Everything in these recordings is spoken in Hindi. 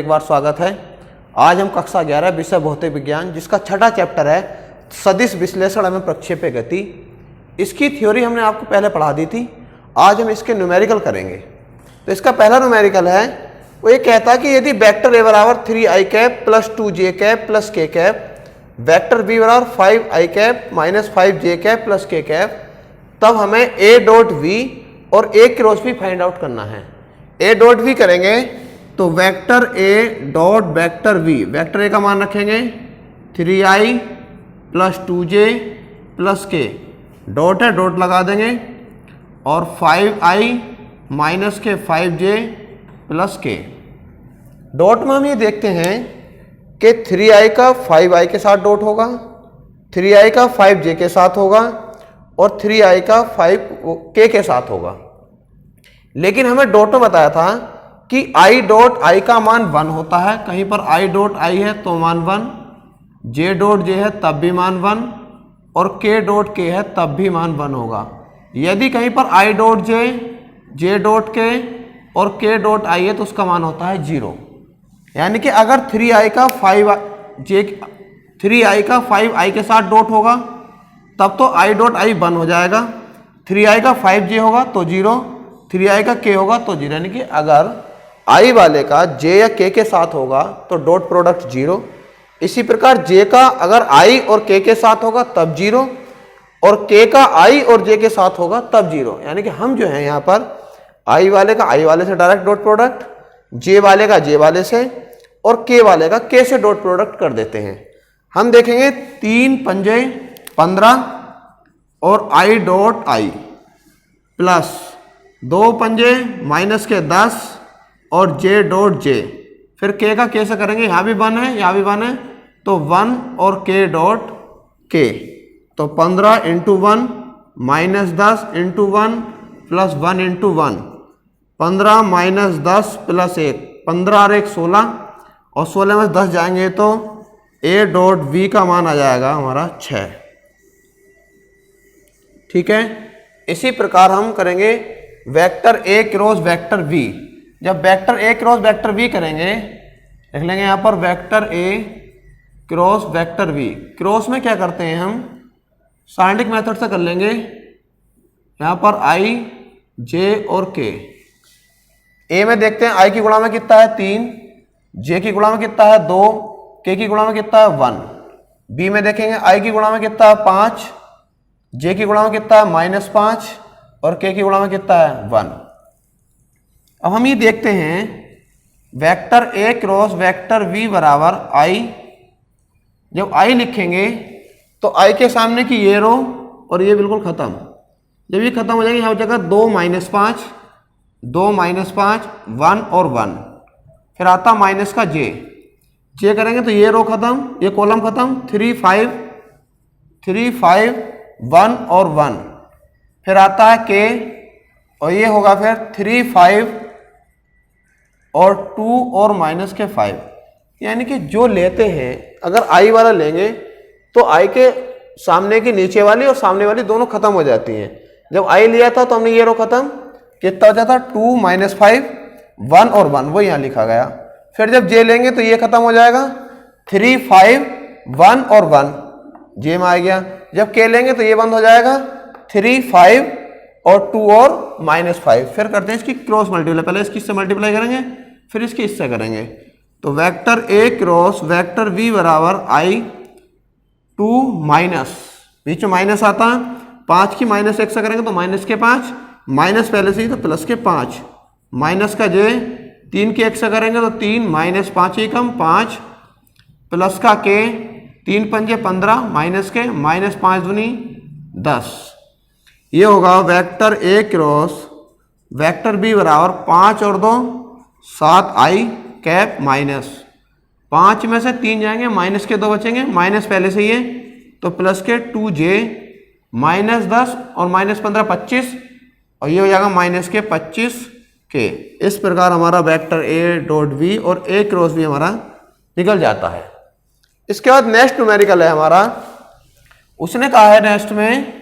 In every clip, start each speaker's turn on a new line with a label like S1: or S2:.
S1: एक बार स्वागत है। आज हम कक्षा 11 विषय भौतिक विज्ञान जिसका छठा चैप्टर है सदिश विश्लेषण एवं प्रक्षेप्य गति। इसकी थ्योरी हमने आपको पहले पढ़ा दी थी। आज हम इसके न्यूमेरिकल करेंगे। तो इसका पहला न्यूमेरिकल है, वो ये कहता है कि यदि वेक्टर ए बराबर 3i cap plus 2j cap plus k cap, vector B बराबर 5i cap minus 5j cap plus k cap, तब हमें a डॉट v और a cross v find out करना है। a डॉट v करेंगे तो vector a dot vector v, vector a का मान रखेंगे 3i plus 2j plus k, dot है डॉट लगा देंगे, और 5i माइनस के 5j प्लस k। डॉट में हम ये देखते हैं कि 3i का 5i के साथ डॉट होगा, 3i का 5j के साथ होगा और 3i का 5k के साथ होगा। लेकिन हमें डॉट में बताया था कि i डॉट i का मान 1 होता है, कहीं पर i डॉट i है तो मान 1, j डॉट j है तब भी मान 1 और k डॉट k है तब भी मान 1 होगा। यदि कहीं पर i dot j, j dot k और k डॉट i है तो उसका मान होता है 0। यानी कि अगर 3i का 5i के साथ डॉट होगा तब तो i डॉट i 1 हो जाएगा, 3i का 5j होगा तो 0, 3i का k होगा तो 0। यानी कि अगर i वाले का j या k के साथ होगा तो डॉट प्रोडक्ट 0। इसी प्रकार j का अगर i और k के साथ होगा तब 0 और k का i और j के साथ होगा तब 0। यानी कि हम जो है यहाँ पर i वाले का i वाले से डायरेक्ट डॉट प्रोडक्ट, j वाले का j वाले से और k वाले का k से डॉट प्रोडक्ट कर देते हैं। हम देखेंगे 3 पंजे 15 और i डॉट i प्लस 2 पंजे माइनस के 10 और j डॉट j, फिर k का k से करेंगे, यहाँ भी 1 है यहाँ भी 1 है तो 1 और k डॉट k, तो 15 into 1 minus 10 into 1 plus 1 into 1, 15 minus 10 plus 1, 15 और 1 16 और 16 में 10 जाएंगे तो a डॉट v का मान आ जाएगा हमारा 6। ठीक है। इसी प्रकार हम करेंगे vector a cross vector v। जब vector a cross vector v करेंगे, लिख लेंगे यहाँ पर vector a cross vector v। Cross में क्या करते हैं हम, साइंटिफिक मेथड से कर लेंगे। यहाँ पर i j और k, a में देखते हैं i की गुणा में कितना है 3, j की गुणा में कितना है 2, k की गुणा में कितना है 1। b में देखेंगे i की गुणा में कितना है 5, j की गुणा में कितना है -5 और k की गुणा में कितना है 1। अब हम ये देखते हैं vector a cross vector v बराबर i। जब i लिखेंगे तो i के सामने की ये रो और ये बिल्कुल खत्म। जब ये खत्म हो जाएगी यहाँ हो जाएगा 2 -5, 2 -5, 1 और 1, फिर आता माइनस का j करेंगे तो ये रो खत्म, ये कॉलम खत्म, 3 5 1 और 1, फिर आता है k और ये होगा फिर 3 5 और 2 और माइनस के 5। यानी कि जो लेते हैं, अगर i वाला लेंगे तो i के सामने की नीचे वाली और सामने वाली दोनों खत्म हो जाती हैं। जब i लिया था तो हमने ये रो खत्म, कितना हो जाता 2 -5 1 और 1, वो यहाँ लिखा गया। फिर जब j लेंगे तो ये खत्म हो जाएगा, 3 5 1 और 1 j में आ गया। जब k लेंगे तो ये बंद हो जाएगा, 3 5 और 2 और -5। फिर करते हैं इसकी क्रॉस मल्टीप्लाई, पहले इसकी इससे मल्टीप्लाई करेंगे फिर इसकी इससे करेंगे। तो vector a cross vector v बराबर i 2 माइनस, बीच में माइनस आता है, 5 की -1 से करेंगे तो माइनस के 5, माइनस पहले से ही तो प्लस के 5, माइनस का j, 3 की 1 से करेंगे तो 3 -5 ही कम 5 प्लस का k, 3 पंजे 15 माइनस के -5 दूनी 10। ये होगा vector a cross vector b बराबर 5 और 2 7i कैप माइनस, 5 में से 3 जाएंगे, माइनस के 2 बचेंगे, माइनस पहले से ही है तो प्लस के 2j, -10 और -15 25 और ये हो जाएगा माइनस के 25 के। इस प्रकार हमारा वेक्टर a डॉट v और a क्रॉस v हमारा निकल जाता है। इसके बाद नेक्स्ट न्यूमेरिकल है हमारा। उसने कहा है नेक्स्ट में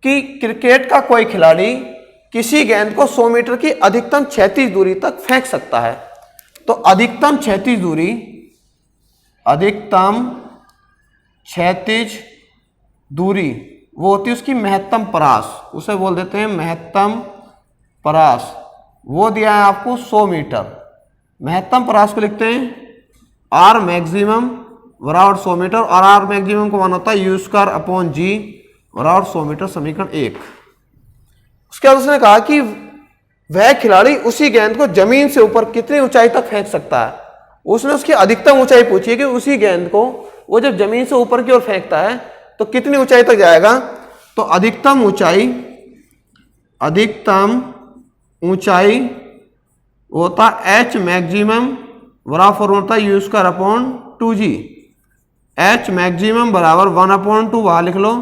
S1: कि क्रिकेट का कोई खिलाड़ी किसी गेंद को 100 मीटर की अधिकतम क्षैतिज दूरी तक फेंक सकता है। तो अधिकतम क्षैतिज दूरी, अधिकतम क्षैतिज दूरी वो होती है उसकी महत्तम परास, उसे बोल देते हैं महत्तम परास। वो दिया है आपको 100 मीटर। महत्तम परास को लिखते हैं आर मैक्सिमम बराबर 100 मीटर, और आर मैक्सिमम को मान होता है यू स्क्वायर अपॉन जी बराबर 100 मीटर, समीकरण 1। उसके बाद उसने कहा कि वह खिलाड़ी उसी गेंद को जमीन से ऊपर कितनी ऊंचाई तक फेंक सकता है। उसने उसकी अधिकतम ऊंचाई पूछी है कि उसी गेंद को वो जब जमीन से ऊपर की ओर फेंकता है तो कितनी ऊंचाई तक जाएगा। तो अधिकतम ऊंचाई होता एच मैक्सिमम बराबर होता है u square upon 2g। H maximum बराबर 1/2 वहां लिख लो,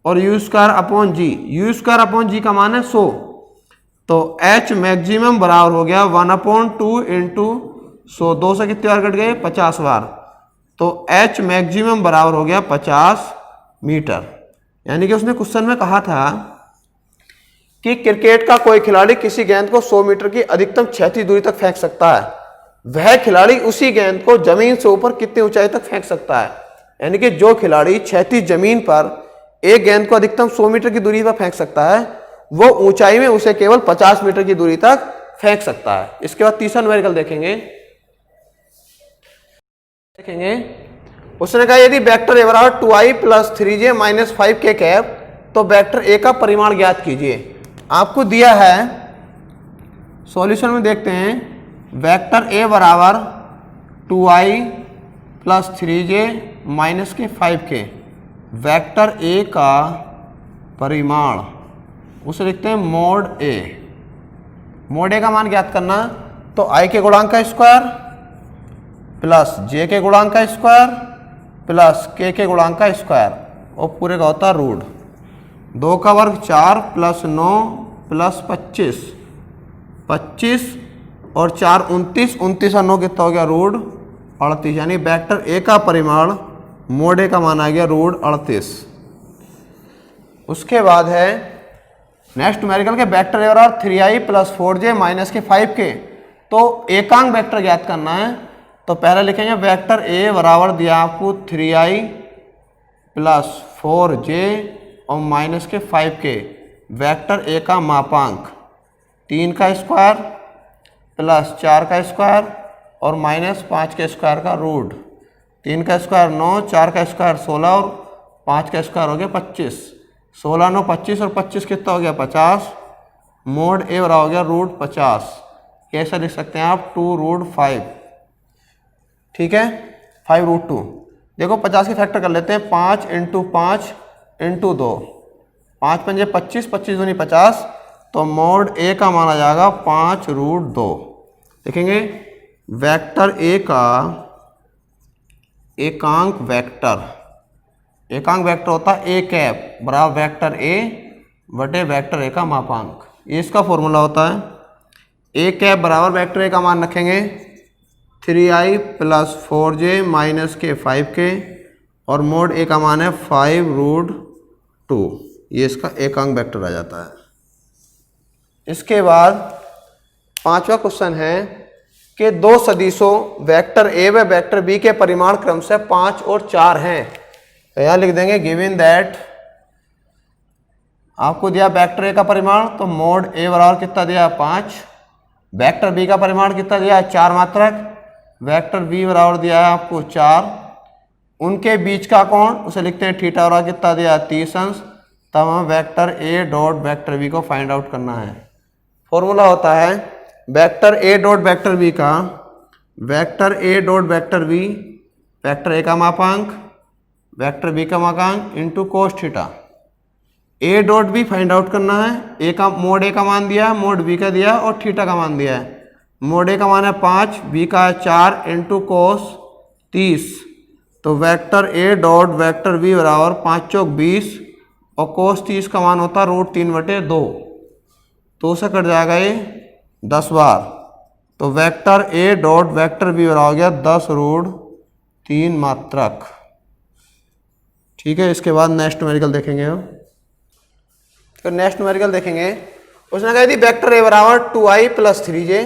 S1: और u square upon g, u square upon g का मान है 100। तो एच मैक्सिमम बराबर हो गया 1/2 इंटू 100, 2 से कितनी बार कट गए 50 बार। तो एच मैक्सिमम बराबर हो गया 50 मीटर। यानी कि उसने क्वेश्चन में कहा था कि क्रिकेट का कोई खिलाड़ी किसी गेंद को 100 मीटर की अधिकतम क्षैतिज दूरी तक फेंक सकता है, वह खिलाड़ी उसी गेंद को जमीन से ऊपर कितनी ऊंचाई तक फेंक सकता है। यानी कि जो खिलाड़ी क्षैतिज जमीन पर एक गेंद को अधिकतम 100 मीटर की दूरी पर फेंक सकता है, वो ऊंचाई में उसे केवल 50 मीटर की दूरी तक फेंक सकता है। इसके बाद तीसरा न्यूमेरिकल देखेंगे। उसने कहा यदि वेक्टर ए बराबर 2i + 3j - 5k कैप, तो वेक्टर ए का परिमाण ज्ञात कीजिए। आपको दिया है, सॉल्यूशन में देखते हैं, वेक्टर ए बराबर 2i + 3j - 5k, vector A का परिमाण उसे लिखते हैं मोड ए। मोड ए का मान ज्ञात करना, तो i के गुणांक का स्क्वायर प्लस j के गुणांक का स्क्वायर प्लस k के गुणांक का स्क्वायर, और पूरे का होता रूट 2 का वर्ग 4 + 9 + 25, 25 और 4 29, 29 और 9 कितना हो गया रूट 38। यानी वेक्टर ए का परिमाण मोड ए का मान आ गया रूट 38। उसके बाद है नेक्स्ट न्यूमेरिकल के वेक्टर ए बराबर 3i + 4j - 5k। तो एकांक वेक्टर ज्ञात करना है। तो पहले लिखेंगे वेक्टर ए बराबर दिया आपको 3i + 4j और -5k। वेक्टर ए का मापांक 3 का स्क्वायर प्लस 4 का स्क्वायर और -5 के स्क्वायर का रूट। 3 का स्क्वायर 9, 4 का स्क्वायर 16 और 5 का स्क्वायर हो गया 25। 16 9 25 और 25 कितना हो गया 50। मोड ए बराबर हो गया रूट 50। कैसे लिख सकते हैं आप 2√5, ठीक है 5√2। देखो 50 के फैक्टर कर लेते हैं, 5 × 5 × 2, 5 पंजे 25, 25 दूनी 50। तो मोड ए का माना जाएगा 5√2। देखेंगे वेक्टर ए का एकांक वेक्टर, एकांक वेक्टर होता है ए कैप बराबर वेक्टर ए बटे वेक्टर ए का मापांक। ये इसका फॉर्मूला होता है। ए कैप बराबर वेक्टर ए का मान रखेंगे 3i + 4j - 5k, और मोड ए का मान है 5√2। ये इसका एकांक वेक्टर आ जाता है। इसके बाद पांचवा क्वेश्चन है कि दो सदिशों वेक्टर ए व वेक्टर बी के परिमाण क्रम से 5 और 4 हैं। तो यहाँ लिख देंगे गिवन दैट, आपको दिया वेक्टर ए का परिमाण, तो मोड ए बराबर कितना दिया 5, वेक्टर बी का परिमाण कितना दिया 4 मात्रक, वेक्टर बी बराबर दिया है आपको 4, उनके बीच का कोण उसे लिखते हैं थीटा बराबर कितना दिया 30 अंश। तब हमें vector A dot vector B को फाइंड आउट करना है। फॉर्मूला होता है vector A dot vector B का, vector A dot vector B, vector A का मापांक वेक्टर बी का मापांक into cos theta. A dot B find out करना है। ए का मोड ए का मान दिया, मोड बी का दिया और थीटा का मान दिया है। मोड ए का मान है 5, बी का है 4 इंटू कोस 30। तो vector A dot vector B बराबर 5 चौक 20 और कोस 30 का मान होता है √3/2। तो उसे कट जाएगा ये 10 बार। तो vector A dot vector B बराबर हो गया 10√3 मात्रक। ठीक है, इसके बाद नेक्स्ट न्यूमेरिकल देखेंगे हम। तो नेक्स्ट न्यूमेरिकल देखेंगे, उसने कहा यदि वेक्टर ए बराबर 2i + 3j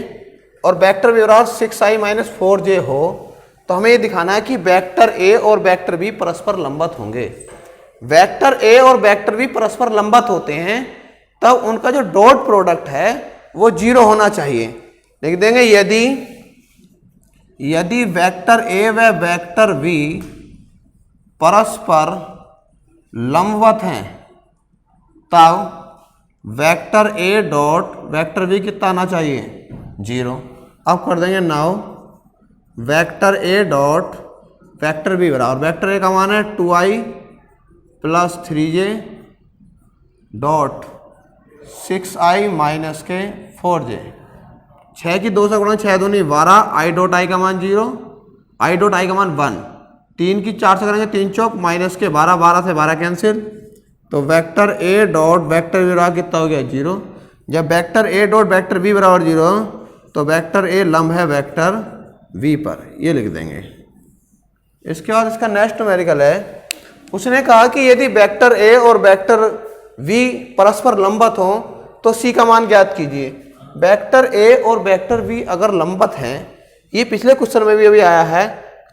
S1: और वेक्टर बी बराबर 6i माइनस 4j हो तो हमें ये दिखाना है कि वेक्टर ए और वेक्टर बी परस्पर लंबवत होंगे। वेक्टर ए और वेक्टर बी परस्पर लंबवत होते हैं तब उनका जो डॉट प्रोडक्ट है वो 0 होना चाहिए। लिख देंगे यदि वेक्टर ए व वेक्टर बी परस्पर लंबवत हैं तब vector A dot vector B कितना आना चाहिए 0। अब कर देंगे now vector A dot vector B बराबर वेक्टर ए का मान है 2i plus 3j dot 6i minus के 4j। 6 की 2 से गुणा 6 दूनी 12 i डॉट i का मान 0 i डॉट i का मान 1। 3 की 4 से करेंगे 3 चौक माइनस के 12 12 से 12 कैंसिल तो vector A dot vector B बराबर कितना हो गया 0। जब vector A dot vector B बराबर 0 तो वेक्टर ए लंब है वेक्टर वी पर, ये लिख देंगे। इसके बाद इसका नेक्स्ट न्यूमेरिकल है, उसने कहा कि यदि वेक्टर ए और वेक्टर वी परस्पर लंबवत हो तो सी का मान ज्ञात कीजिए। वेक्टर ए और वेक्टर वी अगर लंबवत हैं, ये पिछले क्वेश्चन में भी अभी आया है,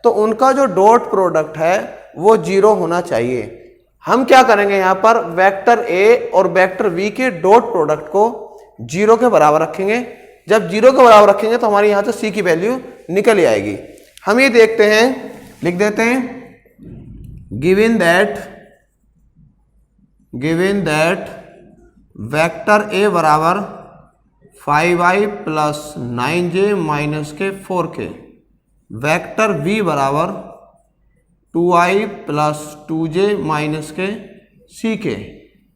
S1: तो उनका जो डॉट प्रोडक्ट है वो 0 होना चाहिए। हम क्या करेंगे यहाँ पर वेक्टर ए और वेक्टर वी के डॉट प्रोडक्ट को 0 के बराबर रखेंगे। जब 0 के बराबर रखेंगे तो हमारी यहाँ से सी की वैल्यू निकल ही आएगी। हम ये देखते हैं, लिख देते हैं गिवन दैट वेक्टर ए बराबर 5i प्लस 9j माइनस के 4k, वेक्टर वी बराबर 2i प्लस 2j माइनस के ck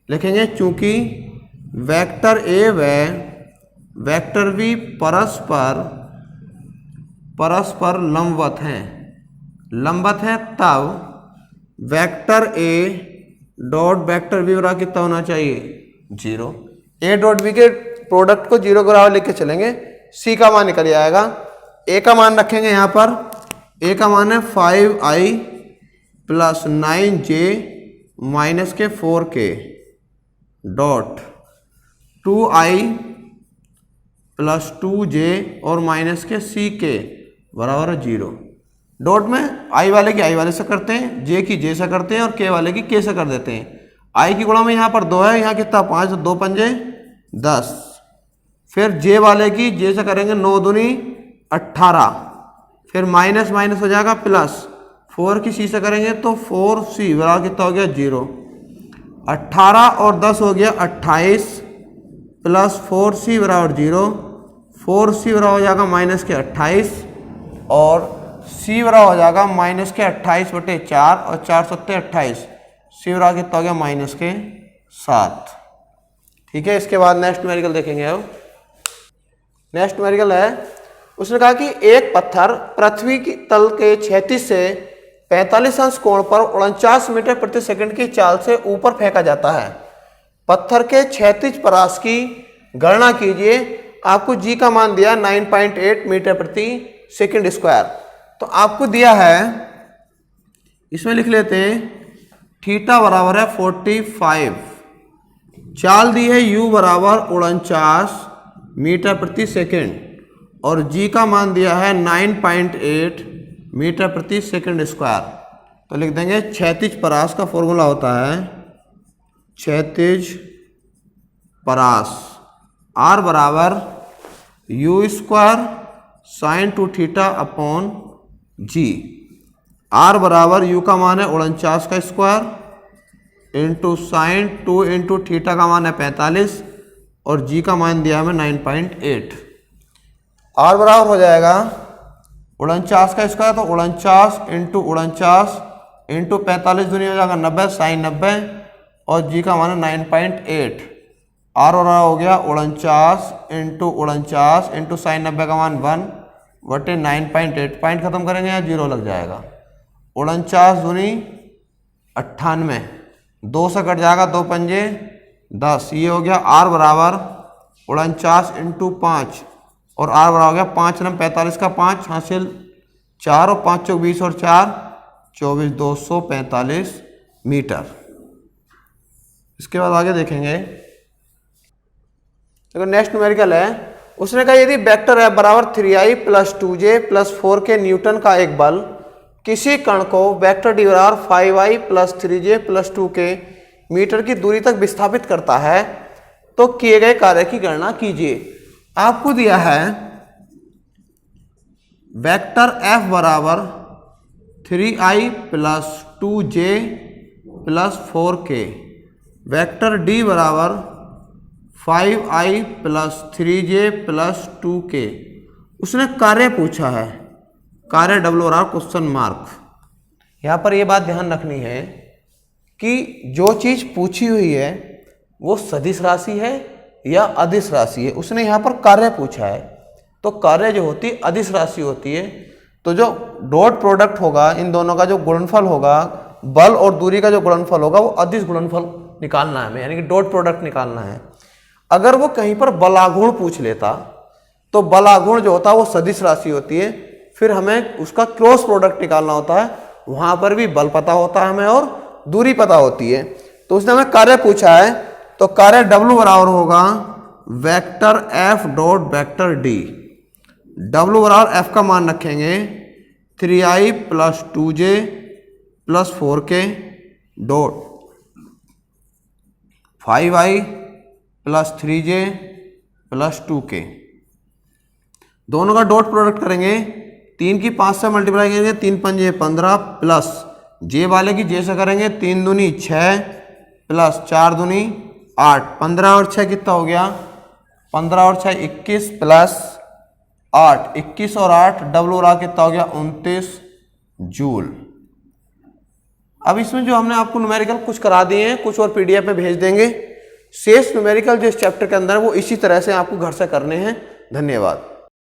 S1: लिखेंगे। चूंकि वेक्टर ए व वेक्टर वी परस्पर लंबवत हैं तब vector A dot vector B बराबर कितना होना चाहिए 0। ए डॉट बी के प्रोडक्ट को 0 के बराबर लेके चलेंगे, सी का मान निकल जाएगा। ए का मान रखेंगे यहाँ पर, ए का मान है 5i प्लस 9j माइनस के 4k dot 2i plus 2j और माइनस के ck बराबर 0। डॉट में i वाले की i वाले से करते हैं, j की j से करते हैं और k वाले की k से कर देते हैं। i की गुणा में यहाँ पर 2 है, यहाँ कितना 5 तो 2 पंजे 10। फिर j वाले की j से करेंगे 9 दूनी 18, फिर माइनस माइनस हो जाएगा प्लस, 4 की सी से करेंगे तो 4c बराबर कितना हो गया 0। 18 और 10 हो गया 28 प्लस 4c बराबर 0। 4c बराबर हो जाएगा माइनस के 28 और c बराबर हो जाएगा माइनस के 28/4 और 4 सत्ते 28, c बराबर कितना हो गया माइनस के 7। ठीक है, इसके बाद नेक्स्ट न्यूमेरिकल देखेंगे। अब नेक्स्ट न्यूमेरिकल है, उसने कहा कि एक पत्थर पृथ्वी की तल के क्षैतिज से 45 अंश कोण पर 49 मीटर प्रति सेकंड की चाल से ऊपर फेंका जाता है। पत्थर के क्षैतिज परास की गणना कीजिए। आपको जी का मान दिया 9.8 मीटर प्रति सेकंड स्क्वायर। तो आपको दिया है, इसमें लिख लेते हैं थीटा बराबर है 45, चाल दी है u बराबर 49 मीटर प्रति सेकंड और g का मान दिया है 9.8 मीटर प्रति सेकंड स्क्वायर। तो लिख देंगे क्षैतिज परास का फॉर्मूला होता है क्षैतिज परास r बराबर u square sine 2 theta upon g। r बराबर u का मान है 49 का square into sine 2 into theta का मान है 45 और g का मान दिया हमें 9.8। r बराबर हो जाएगा 49 का स्क्वायर तो 49 इंटू 49 इंटू 45 दुनिया हो जाएगा 90 साइन 90 और g का मान है 9.8। r हो गया 49 इंटू साइन 90 का मान 1/9.8। पॉइंट खत्म करेंगे या 0 लग जाएगा। 49 दूनी 98, 2 से कट जाएगा 2 पंजे 10, ये हो गया r बराबर 49 इंटू 5 और r बराबर हो गया 5 नम 45 का 5 हासिल 4 और 5 चौक 20 और 4 24 245 मीटर। इसके बाद आगे देखेंगे, देखो नेक्स्ट न्यूमेरिकल है, उसने कहा यदि वेक्टर F बराबर 3i plus 2j plus 4k Newton का एक बल किसी कण को वेक्टर D बराबर 5i plus 3j plus 2k metre की दूरी तक विस्थापित करता है तो किए गए कार्य की गणना कीजिए। आपको दिया है वेक्टर F बराबर 3i plus 2j plus 4k, vector D बराबर 5i plus 3j plus 2k। उसने कार्य पूछा है, कार्य डब्ल्यू आर क्वेश्चन मार्क। यहाँ पर यह बात ध्यान रखनी है कि जो चीज पूछी हुई है वो सदिश राशि है या अदिश राशि है। उसने यहाँ पर कार्य पूछा है, तो कार्य जो होती है अदिश राशि होती है, तो जो डॉट प्रोडक्ट होगा इन दोनों का जो गुणनफल होगा, बल और दूरी का जो गुणनफल होगा वो अदिश गुणनफल निकालना है हमें, यानी कि डॉट प्रोडक्ट निकालना है। अगर वो कहीं पर बलागुण पूछ लेता तो बलागुण जो होता है वो सदिश राशि होती है, फिर हमें उसका क्रॉस प्रोडक्ट निकालना होता है, वहां पर भी बल पता होता है हमें और दूरी पता होती है। तो उसने हमें कार्य पूछा है, तो कार्य W बराबर होगा vector F dot vector D। W बराबर F का मान रखेंगे 3i plus 2j plus 4k dot 5i plus 3j plus 2k। दोनों का डॉट प्रोडक्ट करेंगे, 3 की 5 से मल्टीप्लाई करेंगे, 3 पंजे 15 प्लस जे वाले की जे से करेंगे 3 दूनी 6 प्लस 4 दूनी 8, 15 और 6 कितना हो गया, 15 और 6 21 प्लस 8, 21 और 8 डब्ल्यू आर कितना हो गया 29 जूल। अब इसमें जो हमने आपको न्यूमेरिकल कुछ करा दिए हैं, कुछ और पीडीएफ में भेज देंगे। शेष न्यूमेरिकल जो इस चैप्टर के अंदर है वो इसी तरह से आपको घर से करने हैं। धन्यवाद।